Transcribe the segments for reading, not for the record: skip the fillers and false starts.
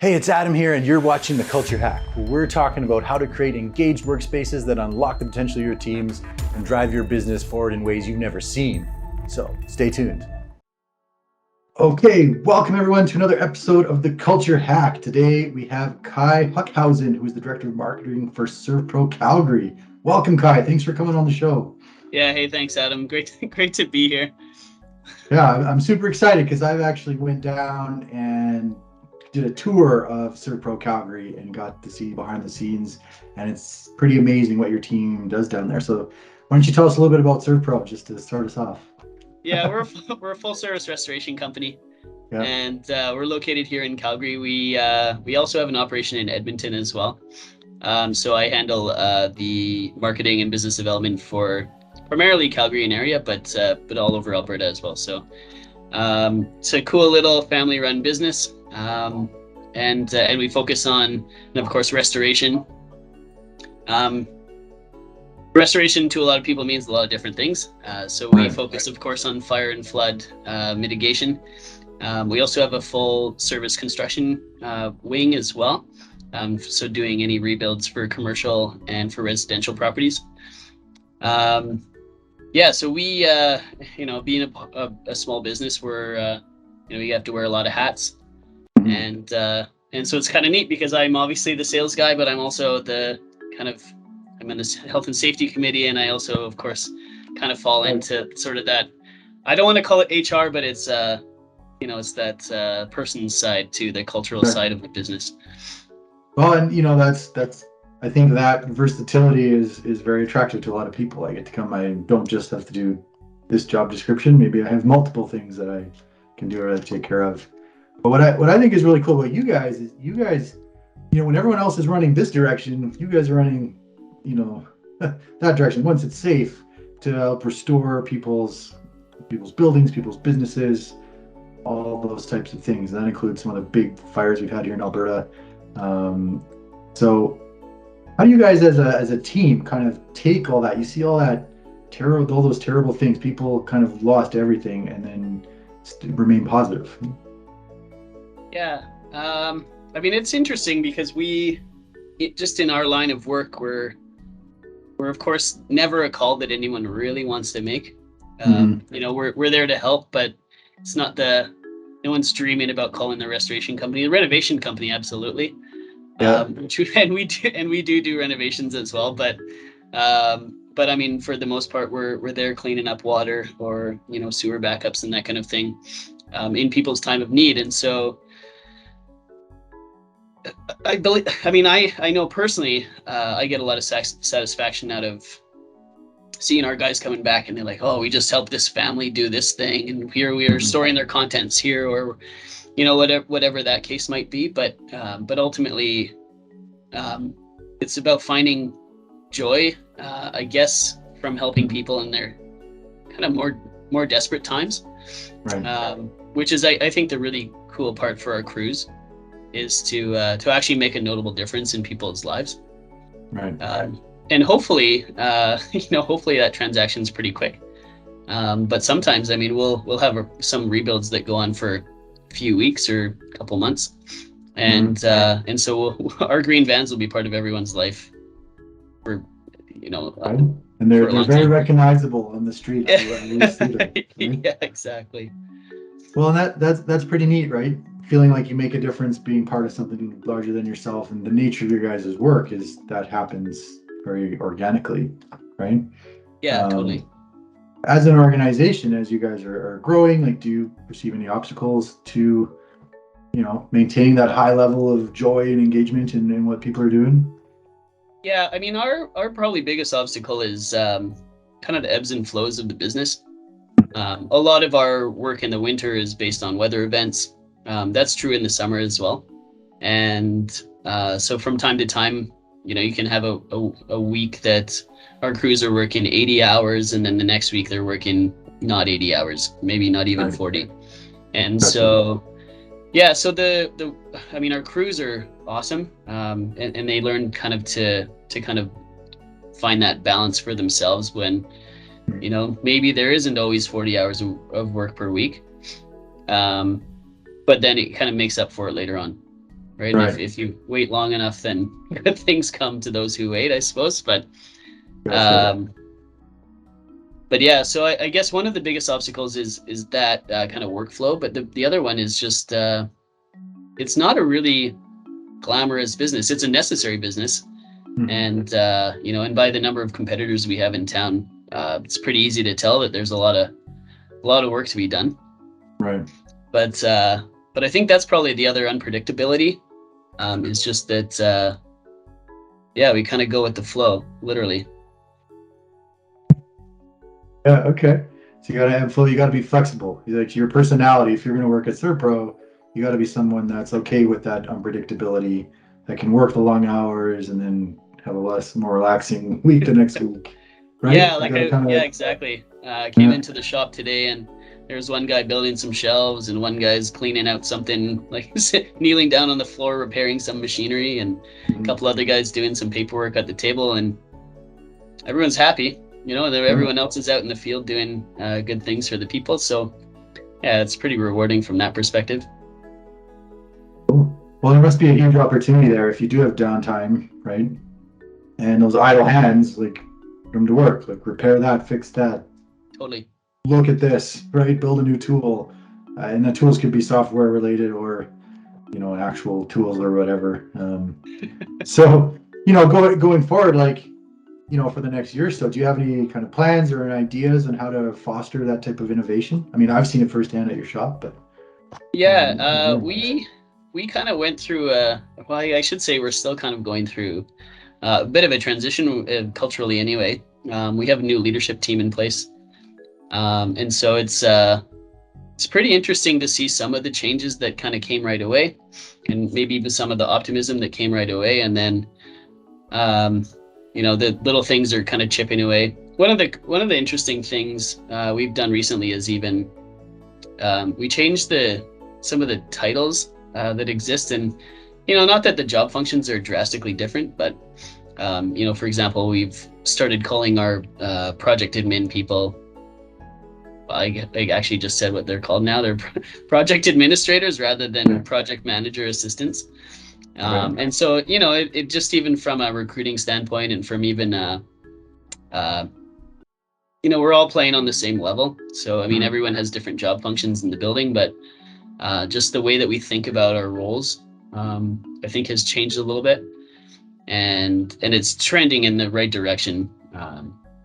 Hey, it's Adam here, and you're watching The Culture Hack, where we're talking about how to create engaged workspaces that unlock the potential of your teams and drive your business forward in ways you've never seen. So stay tuned. Okay, welcome everyone to another episode of The Culture Hack. Today we have Kai Hochhausen, who is the Director of Marketing for SERVPRO Calgary. Welcome, Kai. Thanks for coming on the show. Yeah, hey, thanks, Adam. Great to be here. Yeah, I'm super excited because I've actually went down and did a tour of SERVPRO Calgary and got to see behind the scenes, and it's pretty amazing what your team does down there. So why don't you tell us a little bit about SERVPRO just to start us off? Yeah, we're a full service restoration company, Yeah. and we're located here in Calgary. We also have an operation in Edmonton as well. So I handle the marketing and business development for primarily Calgary and area, but all over Alberta as well. So it's a cool little family-run business. And we focus on, and of course, restoration. Restoration to a lot of people means a lot of different things. So we focus, of course, on fire and flood mitigation. We also have a full service construction wing as well. So doing any rebuilds for commercial and for residential properties. So we, being a small business, we're, you have to wear a lot of hats. And so it's kind of neat because I'm obviously the sales guy, but I'm also I'm in the health and safety committee, and I also, of course, kind of fall into sort of that. I don't want to call it HR, but it's it's that person's side to the cultural side of the business. Well, and that's I think that versatility is very attractive to a lot of people. I get to come. I don't just have to do this job description. Maybe I have multiple things that I can do or take care of. But what I think is really cool about you guys is when everyone else is running this direction, you guys are running, that direction. Once it's safe to help restore people's buildings, people's businesses, all those types of things. And that includes some of the big fires we've had here in Alberta. So how do you guys as a team kind of take all that? You see all those terrible things, people kind of lost everything, and then remain positive. Yeah, it's interesting because just in our line of work, we're of course never a call that anyone really wants to make. We're there to help, but it's not no one's dreaming about calling the restoration company. The renovation company, absolutely. Yeah. And we do renovations as well, but I mean, for the most part, we're there cleaning up water or sewer backups and that kind of thing in people's time of need. And so I know personally, I get a lot of satisfaction out of seeing our guys coming back, and they're like, "Oh, we just helped this family do this thing, and here we are storing their contents here," or whatever that case might be. But ultimately, it's about finding joy, I guess, from helping people in their kind of more desperate times. Right. Which is, I think, the really cool part for our crews is to actually make a notable difference in people's lives. Right. And hopefully, hopefully that transaction's pretty quick. But sometimes, we'll have some rebuilds that go on for a few weeks or a couple months, and so our green vans will be part of everyone's life for right. And they're very recognizable on the street. Yeah, exactly. Well, and that's pretty neat, right? Feeling like you make a difference, being part of something larger than yourself, and the nature of your guys' work is that happens very organically, right? Yeah, totally. As an organization, as you guys are growing, like, do you perceive any obstacles to, maintaining that high level of joy and engagement in what people are doing? Yeah, our probably biggest obstacle is kind of the ebbs and flows of the business. A lot of our work in the winter is based on weather events. That's true in the summer as well. And so from time to time, you can have a week that our crews are working 80 hours, and then the next week they're working not 80 hours, maybe not even 40. And so, yeah, so our crews are awesome. And they learn kind of to kind of find that balance for themselves when, maybe there isn't always 40 hours of work per week. But then it kind of makes up for it later on. right? And if you wait long enough, then good things come to those who wait, I suppose. But Gotcha. yeah, so I guess one of the biggest obstacles is that kind of workflow. But the other one is just it's not a really glamorous business. It's a necessary business. And and by the number of competitors we have in town, it's pretty easy to tell that there's a lot of work to be done. Right. But I think that's probably the other unpredictability. Is just that we kind of go with the flow, literally. Yeah. Okay. So you gotta have flow. You gotta be flexible. Like your personality. If you're gonna work at SERVPRO, you gotta be someone that's okay with that unpredictability, that can work the long hours and then have a more relaxing week the next week. Right? Yeah, exactly. I came into the shop today and there's one guy building some shelves and one guy's cleaning out something, like kneeling down on the floor repairing some machinery, and a couple other guys doing some paperwork at the table, and everyone's happy, and everyone else is out in the field doing good things for the people. So yeah, it's pretty rewarding from that perspective. Cool. Well, there must be a huge opportunity there if you do have downtime, right? And those idle hands, like, put them to work, like repair that, fix that. Totally. Look at this, right? Build a new tool. And the tools could be software related or, actual tools or whatever. So, going forward, like, for the next year or so, do you have any kind of plans or ideas on how to foster that type of innovation? I mean, I've seen it firsthand at your shop, but. Yeah, we kind of went through I should say we're still kind of going through a bit of a transition culturally anyway. We have a new leadership team in place. And so it's pretty interesting to see some of the changes that kind of came right away, and maybe even some of the optimism that came right away. And then, the little things are kind of chipping away. One of the interesting things we've done recently is even we changed some of the titles that exist, and not that the job functions are drastically different, but for example, we've started calling our project admin people. I actually just said what they're called now. They're project administrators rather than project manager assistants. And so, it just, even from a recruiting standpoint and from even, we're all playing on the same level. So, I mean, everyone has different job functions in the building, but just the way that we think about our roles, I think has changed a little bit, and it's trending in the right direction.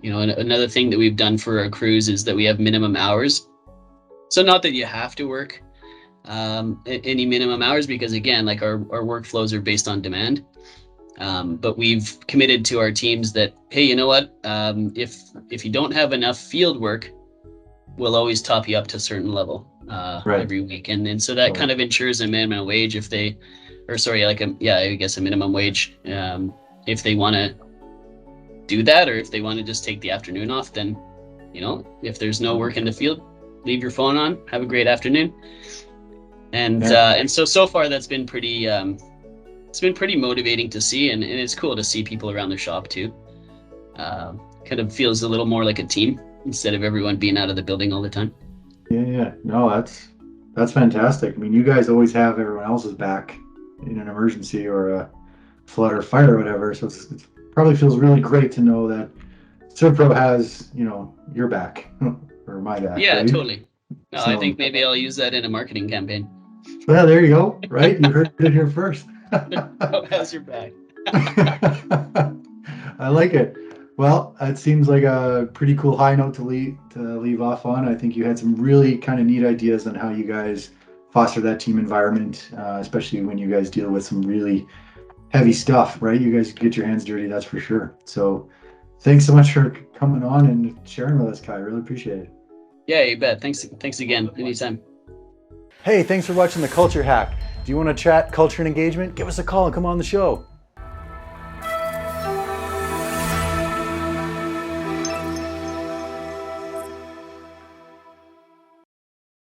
Another thing that we've done for our crews is that we have minimum hours. So not that you have to work any minimum hours, because again, like our workflows are based on demand. But we've committed to our teams that, hey, you know what? If you don't have enough field work, we'll always top you up to a certain level every week. And so that kind of ensures a minimum wage I guess a minimum wage if they want to do that, or if they want to just take the afternoon off, then if there's no work in the field, leave your phone on, have a great afternoon. And so far that's been pretty it's been pretty motivating to see, and it's cool to see people around the shop too. Kind of feels a little more like a team instead of everyone being out of the building all the time. No, that's fantastic. I mean, you guys always have everyone else's back in an emergency or a flood or fire or whatever, so it probably feels really great to know that SERVPRO has, your back or my back. Yeah, right? Totally. No, I think maybe I'll use that in a marketing campaign. Well, there you go. Right, you heard it here first. How's your back? I like it. Well, it seems like a pretty cool high note to leave off on. I think you had some really kind of neat ideas on how you guys foster that team environment, especially when you guys deal with some really heavy stuff, right? You guys get your hands dirty, that's for sure. So thanks so much for coming on and sharing with us, Kai. I really appreciate it. Yeah, you bet. Thanks again. Anytime. Hey, thanks for watching The Culture Hack. If you want to chat culture and engagement, give us a call and come on the show.